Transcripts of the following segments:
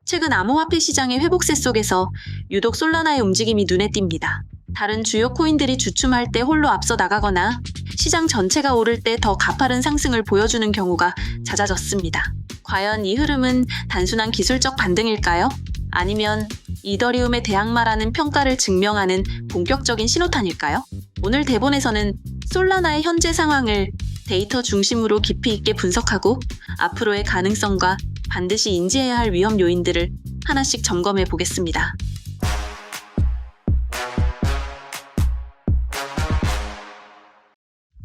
최근 암호화폐 시장의 회복세 속에서 유독 솔라나의 움직임이 눈에 띕니다. 다른 주요 코인들이 주춤할 때 홀로 앞서 나가거나 시장 전체가 오를 때 더 가파른 상승을 보여주는 경우가 잦아졌습니다. 과연 이 흐름은 단순한 기술적 반등일까요? 아니면 이더리움의 대항마라는 평가를 증명하는 본격적인 신호탄일까요? 오늘 대본에서는 솔라나의 현재 상황을 데이터 중심으로 깊이 있게 분석하고 앞으로의 가능성과 반드시 인지해야 할 위험 요인들을 하나씩 점검해 보겠습니다.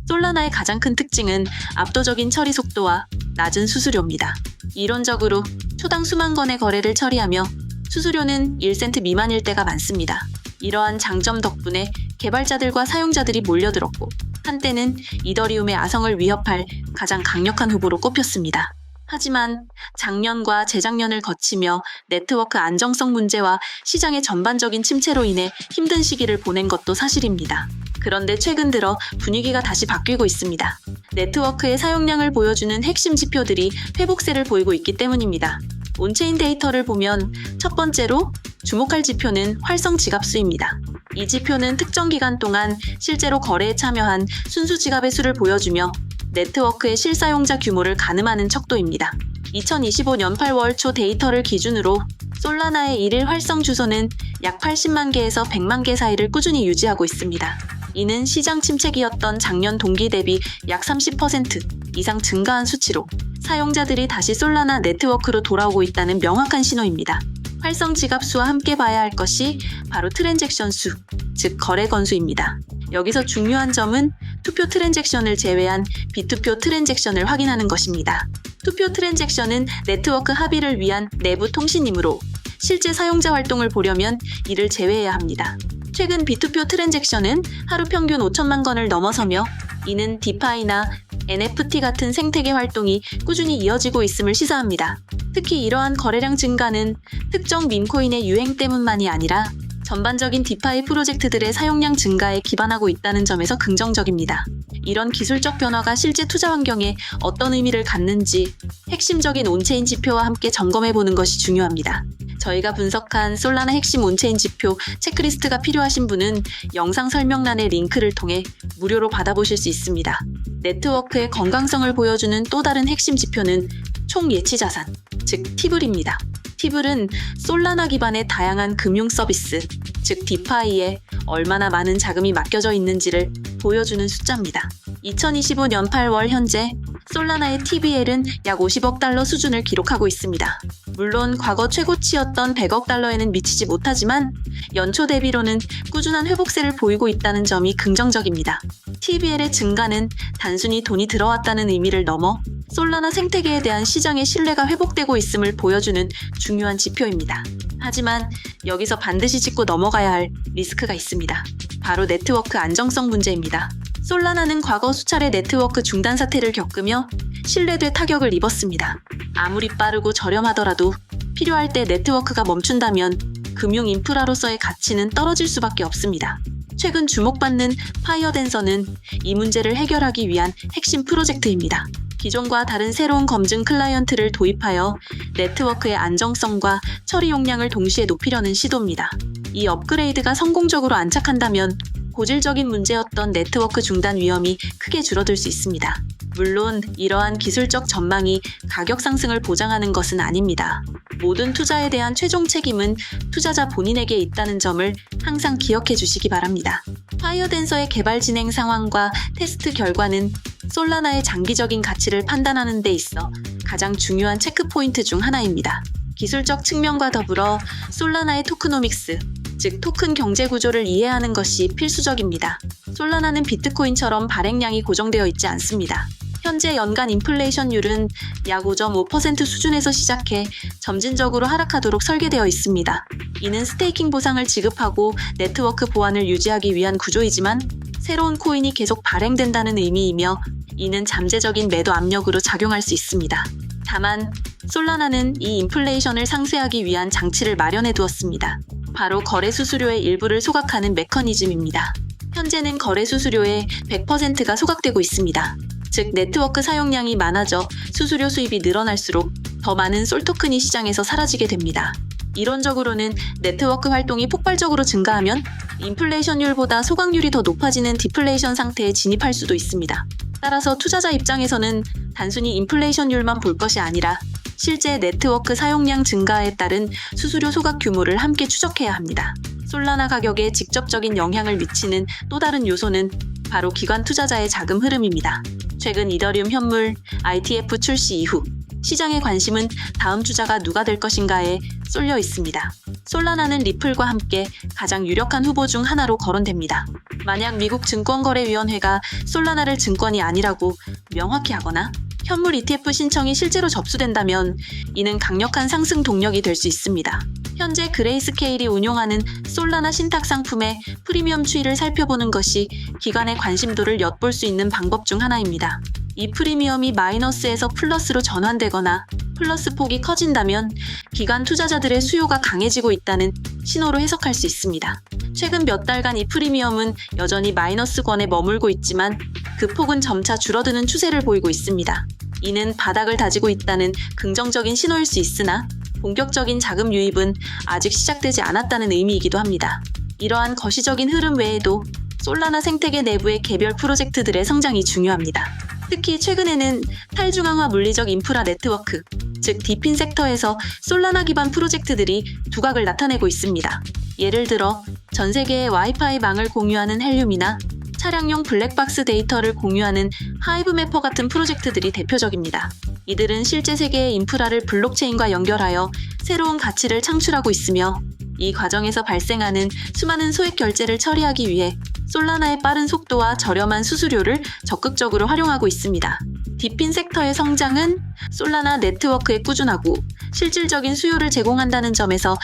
솔라나의 가장 큰 특징은 압도적인 처리 속도와 낮은 수수료입니다. 이론적으로 초당 수만 건의 거래를 처리하며 수수료는 1센트 미만일 때가 많습니다. 이러한 장점 덕분에 개발자들과 사용자들이 몰려들었고 한때는 이더리움의 아성을 위협할 가장 강력한 후보로 꼽혔습니다. 하지만 작년과 재작년을 거치며 네트워크 안정성 문제와 시장의 전반적인 침체로 인해 힘든 시기를 보낸 것도 사실입니다. 그런데 최근 들어 분위기가 다시 바뀌고 있습니다. 네트워크의 사용량을 보여주는 핵심 지표들이 회복세를 보이고 있기 때문입니다. 온체인 데이터를 보면 첫 번째로 주목할 지표는 활성 지갑수입니다. 이 지표는 특정 기간 동안 실제로 거래에 참여한 순수 지갑의 수를 보여주며 네트워크의 실사용자 규모를 가늠하는 척도입니다. 2025년 8월 초 데이터를 기준으로 솔라나의 1일 활성 주소는 약 80만 개에서 100만 개 사이를 꾸준히 유지하고 있습니다. 이는 시장 침체기였던 작년 동기 대비 약 30% 이상 증가한 수치로 사용자들이 다시 솔라나 네트워크로 돌아오고 있다는 명확한 신호입니다. 활성 지갑 수와 함께 봐야 할 것이 바로 트랜잭션 수, 즉 거래 건수입니다. 여기서 중요한 점은 투표 트랜잭션을 제외한 비투표 트랜잭션을 확인하는 것입니다. 투표 트랜잭션은 네트워크 합의를 위한 내부 통신이므로 실제 사용자 활동을 보려면 이를 제외해야 합니다. 최근 비투표 트랜잭션은 하루 평균 5천만 건을 넘어서며 이는 디파이나 NFT 같은 생태계 활동이 꾸준히 이어지고 있음을 시사합니다. 특히 이러한 거래량 증가는 특정 밈코인의 유행 때문만이 아니라 전반적인 디파이 프로젝트들의 사용량 증가에 기반하고 있다는 점에서 긍정적입니다. 이런 기술적 변화가 실제 투자 환경에 어떤 의미를 갖는지 핵심적인 온체인 지표와 함께 점검해보는 것이 중요합니다. 저희가 분석한 솔라나 핵심 온체인 지표 체크리스트가 필요하신 분은 영상 설명란의 링크를 통해 무료로 받아보실 수 있습니다. 네트워크의 건강성을 보여주는 또 다른 핵심 지표는 총 예치 자산, 즉 티블입니다. 티블은 솔라나 기반의 다양한 금융 서비스, 즉 디파이에 얼마나 많은 자금이 맡겨져 있는지를 보여주는 숫자입니다. 2025년 8월 현재 솔라나의 TVL은 약 50억 달러 수준을 기록하고 있습니다. 물론 과거 최고치였던 100억 달러에는 미치지 못하지만 연초 대비로는 꾸준한 회복세를 보이고 있다는 점이 긍정적입니다. TVL의 증가는 단순히 돈이 들어왔다는 의미를 넘어 솔라나 생태계에 대한 시장의 신뢰가 회복되고 있음을 보여주는 중요한 지표입니다. 하지만 여기서 반드시 짚고 넘어가야 할 리스크가 있습니다. 바로 네트워크 안정성 문제입니다. 솔라나는 과거 수차례 네트워크 중단 사태를 겪으며 신뢰도에 타격을 입었습니다. 아무리 빠르고 저렴하더라도 필요할 때 네트워크가 멈춘다면 금융 인프라로서의 가치는 떨어질 수밖에 없습니다. 최근 주목받는 파이어댄서는 이 문제를 해결하기 위한 핵심 프로젝트입니다. 기존과 다른 새로운 검증 클라이언트를 도입하여 네트워크의 안정성과 처리 용량을 동시에 높이려는 시도입니다. 이 업그레이드가 성공적으로 안착한다면 고질적인 문제였던 네트워크 중단 위험이 크게 줄어들 수 있습니다. 물론 이러한 기술적 전망이 가격 상승을 보장하는 것은 아닙니다. 모든 투자에 대한 최종 책임은 투자자 본인에게 있다는 점을 항상 기억해 주시기 바랍니다. 파이어댄서의 개발 진행 상황과 테스트 결과는 솔라나의 장기적인 가치를 판단하는 데 있어 가장 중요한 체크포인트 중 하나입니다. 기술적 측면과 더불어 솔라나의 토크노믹스, 즉 토큰 경제 구조를 이해하는 것이 필수적입니다. 솔라나는 비트코인처럼 발행량이 고정되어 있지 않습니다. 현재 연간 인플레이션율은 약 5.5% 수준에서 시작해 점진적으로 하락하도록 설계되어 있습니다. 이는 스테이킹 보상을 지급하고 네트워크 보안을 유지하기 위한 구조이지만 새로운 코인이 계속 발행된다는 의미이며 이는 잠재적인 매도 압력으로 작용할 수 있습니다. 다만 솔라나는 이 인플레이션을 상쇄하기 위한 장치를 마련해 두었습니다. 바로 거래 수수료의 일부를 소각하는 메커니즘입니다. 현재는 거래 수수료의 100%가 소각되고 있습니다. 즉 네트워크 사용량이 많아져 수수료 수입이 늘어날수록 더 많은 솔 토큰이 시장에서 사라지게 됩니다. 이론적으로는 네트워크 활동이 폭발적으로 증가하면 인플레이션율보다 소각률이 더 높아지는 디플레이션 상태에 진입할 수도 있습니다. 따라서 투자자 입장에서는 단순히 인플레이션율만 볼 것이 아니라 실제 네트워크 사용량 증가에 따른 수수료 소각 규모를 함께 추적해야 합니다. 솔라나 가격에 직접적인 영향을 미치는 또 다른 요소는 바로 기관 투자자의 자금 흐름입니다. 최근 이더리움 현물 ITF 출시 이후 시장의 관심은 다음 주자가 누가 될 것인가에 쏠려 있습니다. 솔라나는 리플과 함께 가장 유력한 후보 중 하나로 거론됩니다. 만약 미국 증권거래위원회가 솔라나를 증권이 아니라고 명확히 하거나 현물 ETF 신청이 실제로 접수된다면 이는 강력한 상승 동력이 될 수 있습니다. 현재 그레이스케일이 운용하는 솔라나 신탁 상품의 프리미엄 추이를 살펴보는 것이 기관의 관심도를 엿볼 수 있는 방법 중 하나입니다. 이 프리미엄이 마이너스에서 플러스로 전환되거나 플러스 폭이 커진다면 기관 투자자들의 수요가 강해지고 있다는 신호로 해석할 수 있습니다. 최근 몇 달간 이 프리미엄은 여전히 마이너스권에 머물고 있지만 그 폭은 점차 줄어드는 추세를 보이고 있습니다. 이는 바닥을 다지고 있다는 긍정적인 신호일 수 있으나 본격적인 자금 유입은 아직 시작되지 않았다는 의미이기도 합니다. 이러한 거시적인 흐름 외에도 솔라나 생태계 내부의 개별 프로젝트들의 성장이 중요합니다. 특히 최근에는 탈중앙화 물리적 인프라 네트워크, 즉 디핀 섹터에서 솔라나 기반 프로젝트들이 두각을 나타내고 있습니다. 예를 들어 전 세계의 와이파이 망을 공유하는 헬륨이나 차량용 블랙박스 데이터를 공유하는 하이브매퍼 같은 프로젝트들이 대표적입니다. 이들은 실제 세계의 인프라를 블록체인과 연결하여 새로운 가치를 창출하고 있으며 이 과정에서 발생하는 수많은 소액 결제를 처리하기 위해 솔라나의 빠른 속도와 저렴한 수수료를 적극적으로 활용하고 있습니다. 디핀 섹터의 성장은 솔라나 네트워크에 꾸준하고 실질적인 수요를 제공한다는 점에서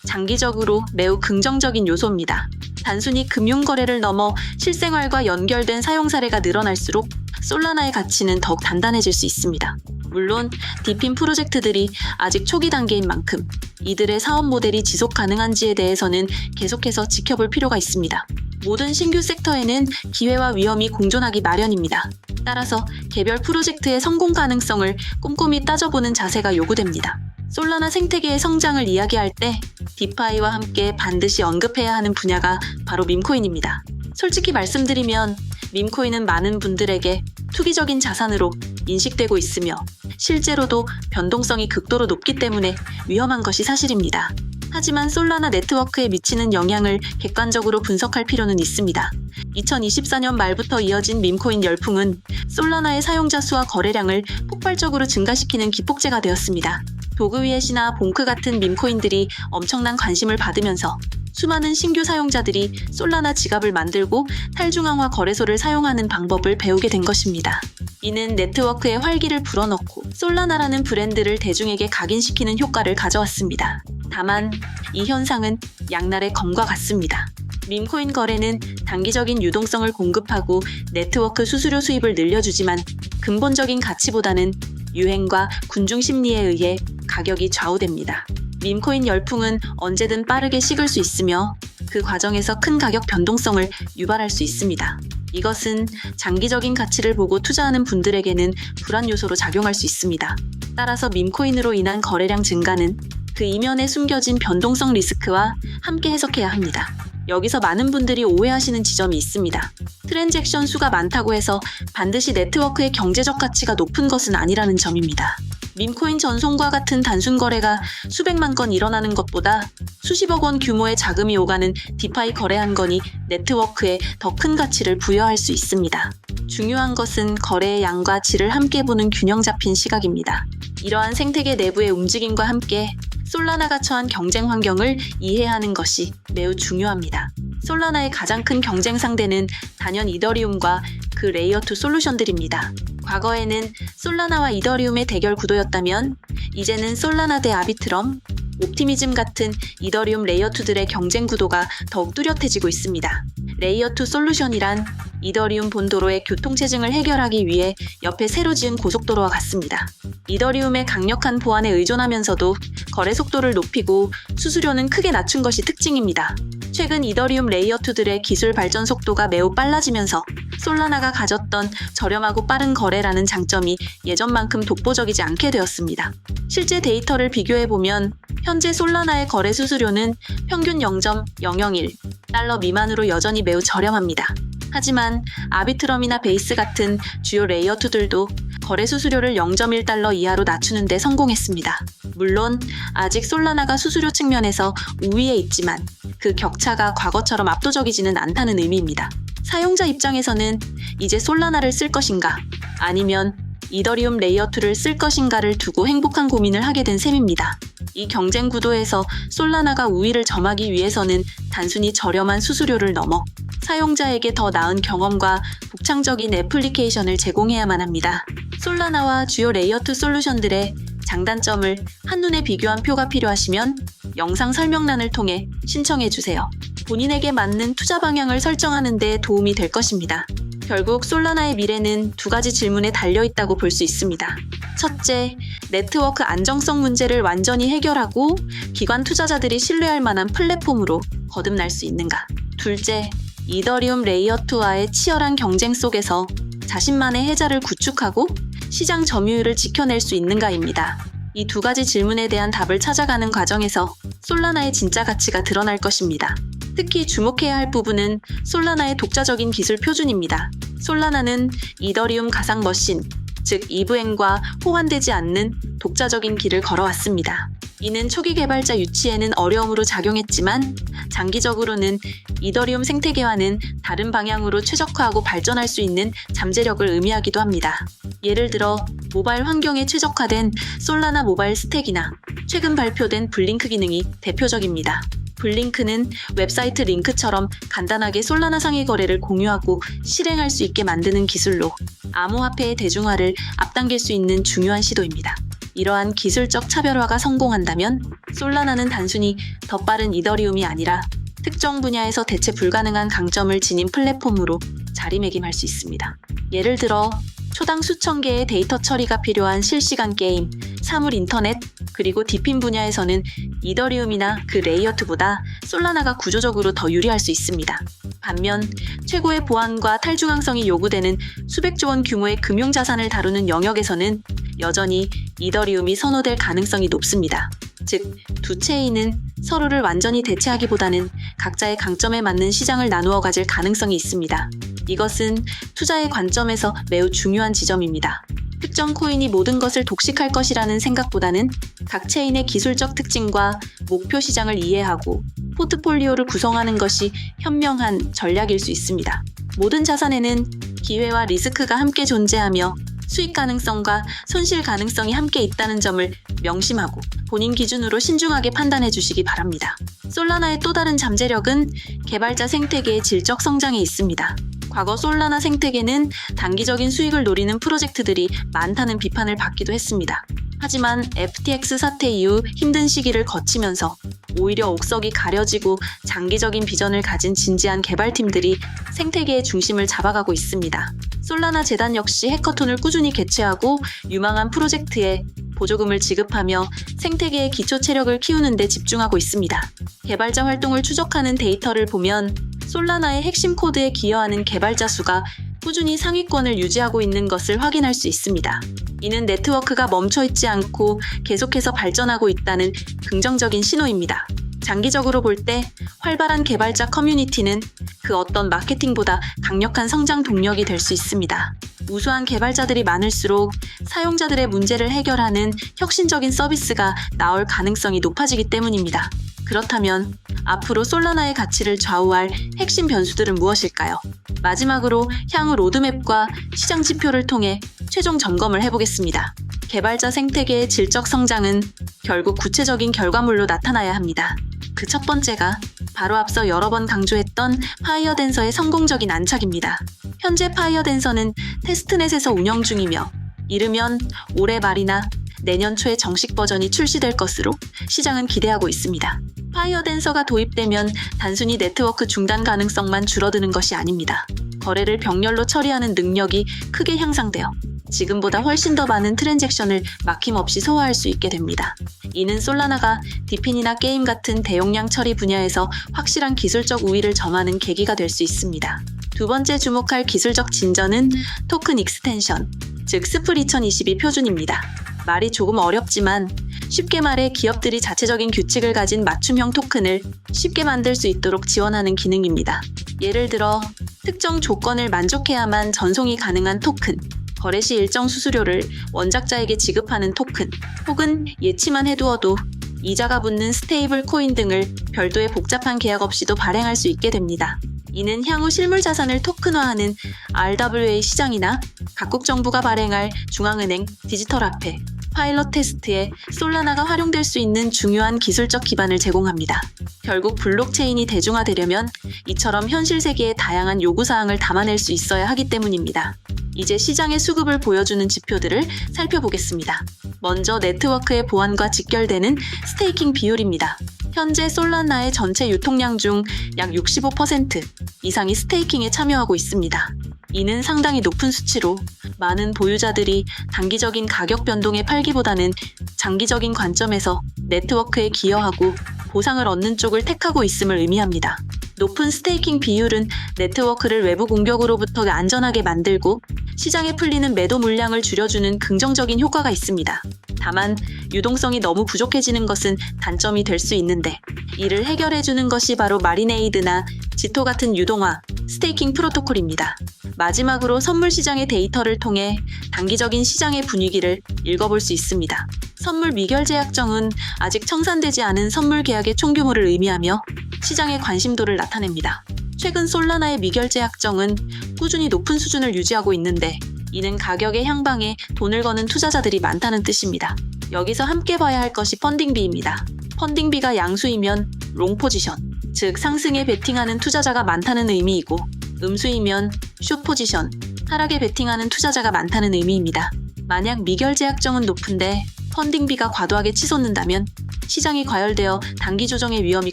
장기적으로 매우 긍정적인 요소입니다. 단순히 금융거래를 넘어 실생활과 연결된 사용 사례가 늘어날수록 솔라나의 가치는 더욱 단단해질 수 있습니다. 물론 디핀 프로젝트들이 아직 초기 단계인 만큼 이들의 사업 모델이 지속 가능한지에 대해서는 계속해서 지켜볼 필요가 있습니다. 모든 신규 섹터에는 기회와 위험이 공존하기 마련입니다. 따라서 개별 프로젝트의 성공 가능성을 꼼꼼히 따져보는 자세가 요구됩니다. 솔라나 생태계의 성장을 이야기할 때 디파이와 함께 반드시 언급해야 하는 분야가 바로 밈코인입니다. 솔직히 말씀드리면 밈코인은 많은 분들에게 투기적인 자산으로 인식되고 있으며 실제로도 변동성이 극도로 높기 때문에 위험한 것이 사실입니다. 하지만 솔라나 네트워크에 미치는 영향을 객관적으로 분석할 필요는 있습니다. 2024년 말부터 이어진 밈코인 열풍은 솔라나의 사용자 수와 거래량을 폭발적으로 증가시키는 기폭제가 되었습니다. 도그위엣이나 봉크 같은 밈코인들이 엄청난 관심을 받으면서 수많은 신규 사용자들이 솔라나 지갑을 만들고 탈중앙화 거래소를 사용하는 방법을 배우게 된 것입니다. 이는 네트워크에 활기를 불어넣고 솔라나라는 브랜드를 대중에게 각인시키는 효과를 가져왔습니다. 다만 이 현상은 양날의 검과 같습니다. 밈코인 거래는 단기적인 유동성을 공급하고 네트워크 수수료 수입을 늘려주지만 근본적인 가치보다는 유행과 군중 심리에 의해 가격이 좌우됩니다. 밈코인 열풍은 언제든 빠르게 식을 수 있으며 그 과정에서 큰 가격 변동성을 유발할 수 있습니다. 이것은 장기적인 가치를 보고 투자하는 분들에게는 불안 요소로 작용할 수 있습니다. 따라서 밈코인으로 인한 거래량 증가는 그 이면에 숨겨진 변동성 리스크와 함께 해석해야 합니다. 여기서 많은 분들이 오해하시는 지점이 있습니다. 트랜잭션 수가 많다고 해서 반드시 네트워크의 경제적 가치가 높은 것은 아니라는 점입니다. 밈코인 전송과 같은 단순 거래가 수백만 건 일어나는 것보다 수십억 원 규모의 자금이 오가는 디파이 거래 한 건이 네트워크에 더 큰 가치를 부여할 수 있습니다. 중요한 것은 거래의 양과 질을 함께 보는 균형 잡힌 시각입니다. 이러한 생태계 내부의 움직임과 함께 솔라나가 처한 경쟁 환경을 이해하는 것이 매우 중요합니다. 솔라나의 가장 큰 경쟁 상대는 단연 이더리움과 그 레이어2 솔루션들입니다. 과거에는 솔라나와 이더리움의 대결 구도였다면 이제는 솔라나 대 아비트럼, 옵티미즘 같은 이더리움 레이어2들의 경쟁 구도가 더욱 뚜렷해지고 있습니다. 레이어2 솔루션이란 이더리움 본도로의 교통체증을 해결하기 위해 옆에 새로 지은 고속도로와 같습니다. 이더리움의 강력한 보안에 의존하면서도 거래 속도를 높이고 수수료는 크게 낮춘 것이 특징입니다. 최근 이더리움 레이어2들의 기술 발전 속도가 매우 빨라지면서 솔라나가 가졌던 저렴하고 빠른 거래라는 장점이 예전만큼 독보적이지 않게 되었습니다. 실제 데이터를 비교해보면 현재 솔라나의 거래 수수료는 평균 0.001달러 미만으로 여전히 매우 저렴합니다. 하지만 아비트럼이나 베이스 같은 주요 레이어2들도 거래 수수료를 0.1달러 이하로 낮추는 데 성공했습니다. 물론 아직 솔라나가 수수료 측면에서 우위에 있지만 그 격차가 과거처럼 압도적이지는 않다는 의미입니다. 사용자 입장에서는 이제 솔라나를 쓸 것인가 아니면 이더리움 레이어2를 쓸 것인가를 두고 행복한 고민을 하게 된 셈입니다. 이 경쟁 구도에서 솔라나가 우위를 점하기 위해서는 단순히 저렴한 수수료를 넘어 사용자에게 더 나은 경험과 독창적인 애플리케이션을 제공해야만 합니다. 솔라나와 주요 레이어2 솔루션들의 장단점을 한눈에 비교한 표가 필요하시면 영상 설명란을 통해 신청해주세요. 본인에게 맞는 투자 방향을 설정하는 데 도움이 될 것입니다. 결국 솔라나의 미래는 두 가지 질문에 달려있다고 볼 수 있습니다. 첫째, 네트워크 안정성 문제를 완전히 해결하고 기관 투자자들이 신뢰할 만한 플랫폼으로 거듭날 수 있는가? 둘째, 이더리움 레이어2와의 치열한 경쟁 속에서 자신만의 해자를 구축하고 시장 점유율을 지켜낼 수 있는가입니다. 이 두 가지 질문에 대한 답을 찾아가는 과정에서 솔라나의 진짜 가치가 드러날 것입니다. 특히 주목해야 할 부분은 솔라나의 독자적인 기술 표준입니다. 솔라나는 이더리움 가상 머신, 즉 EVM과 호환되지 않는 독자적인 길을 걸어왔습니다. 이는 초기 개발자 유치에는 어려움으로 작용했지만 장기적으로는 이더리움 생태계와는 다른 방향으로 최적화하고 발전할 수 있는 잠재력을 의미하기도 합니다. 예를 들어 모바일 환경에 최적화된 솔라나 모바일 스택이나 최근 발표된 블링크 기능이 대표적입니다. 블링크는 웹사이트 링크처럼 간단하게 솔라나 상위 거래를 공유하고 실행할 수 있게 만드는 기술로 암호화폐의 대중화를 앞당길 수 있는 중요한 시도입니다. 이러한 기술적 차별화가 성공한다면 솔라나는 단순히 더 빠른 이더리움이 아니라 특정 분야에서 대체 불가능한 강점을 지닌 플랫폼으로 자리매김할 수 있습니다. 예를 들어 초당 수천 개의 데이터 처리가 필요한 실시간 게임, 사물 인터넷, 그리고 디핀 분야에서는 이더리움이나 그 레이어2보다 솔라나가 구조적으로 더 유리할 수 있습니다. 반면 최고의 보안과 탈중앙성이 요구되는 수백조 원 규모의 금융자산을 다루는 영역에서는 여전히 이더리움이 선호될 가능성이 높습니다. 즉, 두 체인은 서로를 완전히 대체하기보다는 각자의 강점에 맞는 시장을 나누어 가질 가능성이 있습니다. 이것은 투자의 관점에서 매우 중요한 지점입니다. 특정 코인이 모든 것을 독식할 것이라는 생각보다는 각 체인의 기술적 특징과 목표 시장을 이해하고 포트폴리오를 구성하는 것이 현명한 전략일 수 있습니다. 모든 자산에는 기회와 리스크가 함께 존재하며 수익 가능성과 손실 가능성이 함께 있다는 점을 명심하고 본인 기준으로 신중하게 판단해 주시기 바랍니다. 솔라나의 또 다른 잠재력은 개발자 생태계의 질적 성장에 있습니다. 과거 솔라나 생태계는 단기적인 수익을 노리는 프로젝트들이 많다는 비판을 받기도 했습니다. 하지만 FTX 사태 이후 힘든 시기를 거치면서 오히려 옥석이 가려지고 장기적인 비전을 가진 진지한 개발팀들이 생태계의 중심을 잡아가고 있습니다. 솔라나 재단 역시 해커톤을 꾸준히 개최하고 유망한 프로젝트에 보조금을 지급하며 생태계의 기초 체력을 키우는 데 집중하고 있습니다. 개발자 활동을 추적하는 데이터를 보면 솔라나의 핵심 코드에 기여하는 개발자 수가 꾸준히 상위권을 유지하고 있는 것을 확인할 수 있습니다. 이는 네트워크가 멈춰있지 않고 계속해서 발전하고 있다는 긍정적인 신호입니다. 장기적으로 볼 때 활발한 개발자 커뮤니티는 그 어떤 마케팅보다 강력한 성장 동력이 될 수 있습니다. 우수한 개발자들이 많을수록 사용자들의 문제를 해결하는 혁신적인 서비스가 나올 가능성이 높아지기 때문입니다. 그렇다면 앞으로 솔라나의 가치를 좌우할 핵심 변수들은 무엇일까요? 마지막으로 향후 로드맵과 시장 지표를 통해 최종 점검을 해보겠습니다. 개발자 생태계의 질적 성장은 결국 구체적인 결과물로 나타나야 합니다. 그 첫 번째가 바로 앞서 여러 번 강조했던 파이어댄서의 성공적인 안착입니다. 현재 파이어댄서는 테스트넷에서 운영 중이며 이르면 올해 말이나 내년 초에 정식 버전이 출시될 것으로 시장은 기대하고 있습니다. 파이어댄서가 도입되면 단순히 네트워크 중단 가능성만 줄어드는 것이 아닙니다. 거래를 병렬로 처리하는 능력이 크게 향상되어 지금보다 훨씬 더 많은 트랜잭션을 막힘없이 소화할 수 있게 됩니다. 이는 솔라나가 디핀이나 게임 같은 대용량 처리 분야에서 확실한 기술적 우위를 점하는 계기가 될 수 있습니다. 두 번째 주목할 기술적 진전은 토큰 익스텐션, 즉 스플 2022 표준입니다. 말이 조금 어렵지만 쉽게 말해 기업들이 자체적인 규칙을 가진 맞춤형 토큰을 쉽게 만들 수 있도록 지원하는 기능입니다. 예를 들어 특정 조건을 만족해야만 전송이 가능한 토큰, 거래 시 일정 수수료를 원작자에게 지급하는 토큰, 혹은 예치만 해두어도 이자가 붙는 스테이블 코인 등을 별도의 복잡한 계약 없이도 발행할 수 있게 됩니다. 이는 향후 실물 자산을 토큰화하는 RWA 시장이나 각국 정부가 발행할 중앙은행 디지털 화폐, 파일럿 테스트에 솔라나가 활용될 수 있는 중요한 기술적 기반을 제공합니다. 결국 블록체인이 대중화되려면 이처럼 현실 세계의 다양한 요구사항을 담아낼 수 있어야 하기 때문입니다. 이제 시장의 수급을 보여주는 지표들을 살펴보겠습니다. 먼저 네트워크의 보안과 직결되는 스테이킹 비율입니다. 현재 솔라나의 전체 유통량 중 약 65% 이상이 스테이킹에 참여하고 있습니다. 이는 상당히 높은 수치로 많은 보유자들이 단기적인 가격 변동에 팔기보다는 장기적인 관점에서 네트워크에 기여하고 보상을 얻는 쪽을 택하고 있음을 의미합니다. 높은 스테이킹 비율은 네트워크를 외부 공격으로부터 안전하게 만들고 시장에 풀리는 매도 물량을 줄여주는 긍정적인 효과가 있습니다. 다만 유동성이 너무 부족해지는 것은 단점이 될 수 있는데 이를 해결해주는 것이 바로 마리네이드나 지토 같은 유동화, 스테이킹 프로토콜입니다. 마지막으로 선물 시장의 데이터를 통해 단기적인 시장의 분위기를 읽어볼 수 있습니다. 선물 미결제 약정은 아직 청산되지 않은 선물 계약의 총규모를 의미하며 시장의 관심도를 나타냅니다. 최근 솔라나의 미결제 약정은 꾸준히 높은 수준을 유지하고 있는데 이는 가격의 향방에 돈을 거는 투자자들이 많다는 뜻입니다. 여기서 함께 봐야 할 것이 펀딩비입니다. 펀딩비가 양수이면 롱 포지션, 즉 상승에 베팅하는 투자자가 많다는 의미이고 음수이면 숏 포지션, 하락에 베팅하는 투자자가 많다는 의미입니다. 만약 미결제 약정은 높은데 펀딩비가 과도하게 치솟는다면 시장이 과열되어 단기 조정의 위험이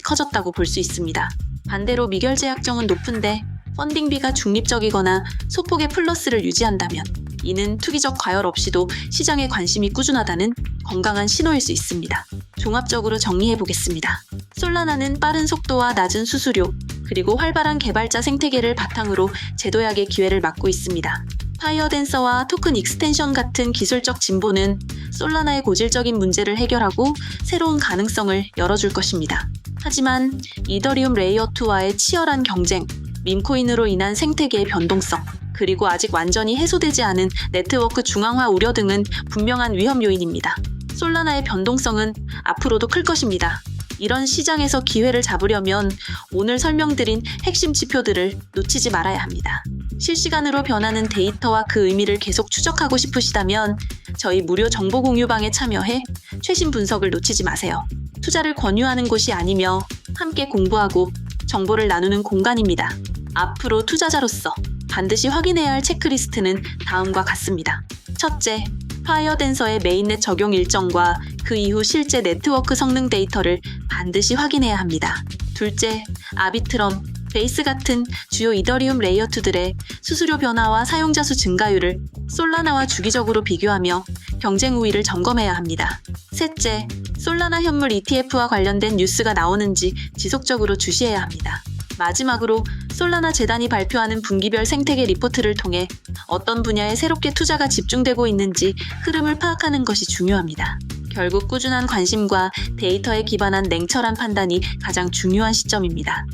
커졌다고 볼 수 있습니다. 반대로 미결제 약정은 높은데 펀딩비가 중립적이거나 소폭의 플러스를 유지한다면 이는 투기적 과열 없이도 시장의 관심이 꾸준하다는 건강한 신호일 수 있습니다. 종합적으로 정리해 보겠습니다. 솔라나는 빠른 속도와 낮은 수수료, 그리고 활발한 개발자 생태계를 바탕으로 재도약의 기회를 맞고 있습니다. 파이어댄서와 토큰 익스텐션 같은 기술적 진보는 솔라나의 고질적인 문제를 해결하고 새로운 가능성을 열어줄 것입니다. 하지만 이더리움 레이어2와의 치열한 경쟁, 밈코인으로 인한 생태계의 변동성, 그리고 아직 완전히 해소되지 않은 네트워크 중앙화 우려 등은 분명한 위험 요인입니다. 솔라나의 변동성은 앞으로도 클 것입니다. 이런 시장에서 기회를 잡으려면 오늘 설명드린 핵심 지표들을 놓치지 말아야 합니다. 실시간으로 변하는 데이터와 그 의미를 계속 추적하고 싶으시다면 저희 무료 정보 공유방에 참여해 최신 분석을 놓치지 마세요. 투자를 권유하는 곳이 아니며 함께 공부하고 정보를 나누는 공간입니다. 앞으로 투자자로서 반드시 확인해야 할 체크리스트는 다음과 같습니다. 첫째, 파이어댄서의 메인넷 적용 일정과 그 이후 실제 네트워크 성능 데이터를 반드시 확인해야 합니다. 둘째, 아비트럼, 베이스 같은 주요 이더리움 레이어2들의 수수료 변화와 사용자 수 증가율을 솔라나와 주기적으로 비교하며 경쟁 우위를 점검해야 합니다. 셋째, 솔라나 현물 ETF와 관련된 뉴스가 나오는지 지속적으로 주시해야 합니다. 마지막으로 솔라나 재단이 발표하는 분기별 생태계 리포트를 통해 어떤 분야에 새롭게 투자가 집중되고 있는지 흐름을 파악하는 것이 중요합니다. 결국 꾸준한 관심과 데이터에 기반한 냉철한 판단이 가장 중요한 시점입니다.